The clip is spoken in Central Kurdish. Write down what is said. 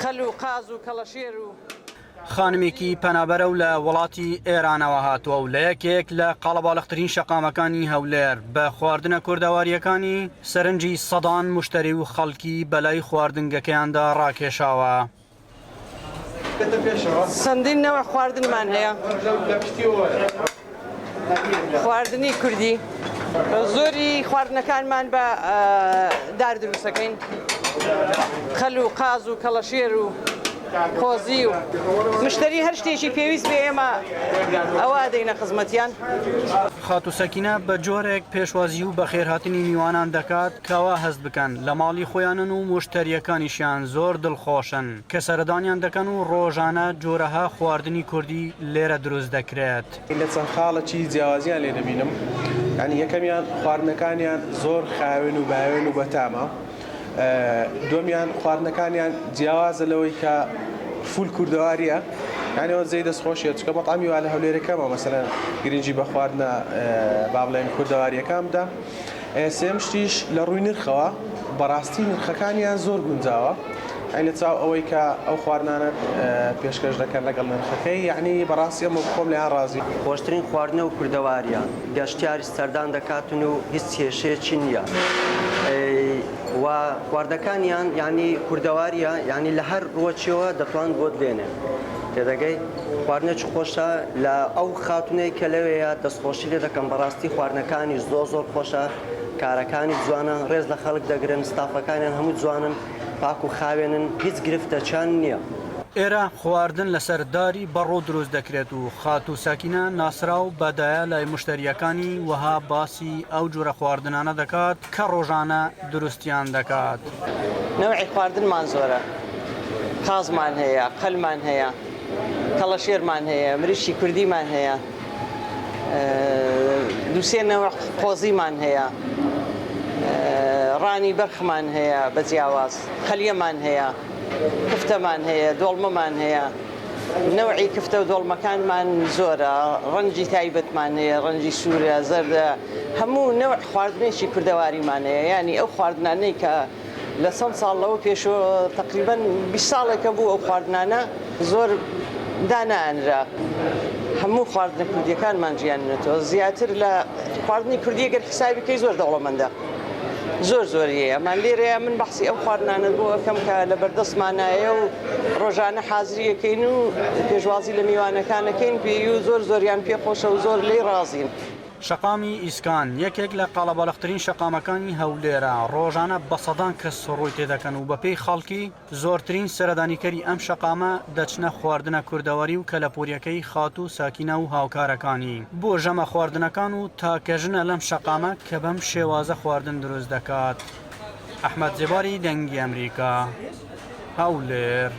خەل و قاز و کەڵەشێر و خانمێکی پەنابەرە و لە وڵاتی ئێرانەوە هاتووە و لە یەکێک لە قاڵەباڵغترین شەقامەکانی هەولێر بە خواردنە کوردەواریەکانی سەرنجی سەدان مشتری و خەڵکی بەلای خواردنگەکەیاندا ڕاکێشاوە. چەندین نەوە خواردنمان هەیە، خواردنی کوردی، زۆری خواردنەکانمان بە دار دروستەکەین، خەل و قاز و کەڵەشێر و خۆزی و مشتری هەر شتێکی پێویست بێ ئێمە ئەوە دەینە خزمەتیان. خاتو سەکینە بە جۆرێک پێشوازی و بەخێرهاتنی میوانان دەکات کەوا هەست بکەن لە ماڵی خۆیانن و مشتریەکانیشیان زۆر دڵخۆشن کە سەردانیان دەکەن و ڕۆژانە جۆرەها خواردنی کوردی لێرە دروست دەکرێت. لە چەند خاڵێکی جیاوازیان لێ دەبینم، یعنی یەکەمیان خواردنەکانیان زۆر خاوێن و باوێن و بەتامە، دومیان خواردنەکانیان جیاوازە لەوەی کە فول کوردەواریە، یعنی ئەوە زەی دەستخۆشیە چکە بەڵامی وا لە هەولێرەکەمە مەسەلەن گرنگی بە خواردنە با بڵێن کوردەواریەکەمدا. سێم شتیش لە ڕووی نرخەوە بەڕاستی نرخەکانیان زۆر گونجاوە، لە چاو ئەوەی کە ئەو خواردنانە پێشکەش دەکەن لەگەڵ نرخەکەی، یعنی بەڕاستی ئەمە خۆم لێیان ڕازی. خۆشترین خواردنە و کوردەواریە گەشتیاری سەردان دەکاتن و هیچ کێشەیەکی نییە و خواردەکانیان یعنی کوردەواریە، یعنی لە هەر ڕۆچیەوە دەتوان بۆت لێنێ تێدەگەی خواردنێکی خۆشە لە ئەو خاتونەی کە لەوەیە دەستخۆشی لێ دەکەم. بەڕاستی خواردنەکانی زۆر خۆشە، کارەکانی جوانە، ڕێز لە خەڵک دەگرن، ستافەکانیان هەموو جوانن، پاک و خاوێنن، هیچ گرفتەچان نییە. ئێرە خواردن لەسەر داری بەڕۆ دروست دەکرێت و خاتو ساکینە ناسراو بەدایە لای مشتریەکانی وەها باسی ئەو جۆرە خواردنانە دەکات کە ڕۆژانە دروستیان دەکات. نەوعی خواردنمان زۆرە، قازمان هەیە، قەلمان هەیە، کەڵەشێرمان هەیە، مریشی کوردیمان هەیە، دووسێ نەوە قۆزیمان هەیە، ڕانی بەرخمان هەیە بە جیاواز، خەلیەمان هەیە، کفتەمان هەیە، دۆڵمەمان هەیە. نەوعی کفتە و دۆڵمەکانمان زۆرە، ڕەنجی تایبەتمان هەیە، ڕەنجی سوورە، زەردە، هەموو نەوع خواردنێکی کوردەواریمان هەیە. یعنی ئەو خواردنانەی کە لە 100 ساڵ لەوە پێشەوە تقریباً 20 ساڵێکە بوو ئەو خواردنانە زۆر دانانرا، هەموو خواردنە کوردیەکانمان ژیانێتەوە. زیاتر لە خواردنی کوردی گەر حسابیکەی زۆر دەوڵەمەندە، زۆر هەیە. ئەمان لێرەیە من بەحسی ئەو خواردنانە بۆ ئەەکەم کە لە بەردەستمانایە و ڕۆژانە حازریەکەین و پێشوازی لە میوانەکانەکەین پێی و زۆریان پێخۆشە و زۆر لێی ڕازین. شەقامی ئیسکان یەکێک لە قاڵەباڵغترین شەقامەکانی هەولێرە، ڕۆژانە بە سەدان کەس ڕووی تێدەکەن و بەپێی خەڵکی زۆرترین سەردانیکەری ئەم شەقامە دەچنە خواردنە کوردەواری و کەلەپوریەکەی خاتو ساکینە و هاوکارەکانی بۆ ژەمە خواردنەکان و تاکەژنە لەم شەقامە کە بەم شێوازە خواردن دروست دەکات. ئەحمەد زێباری دەنگی ئەمریکا، هەولێر.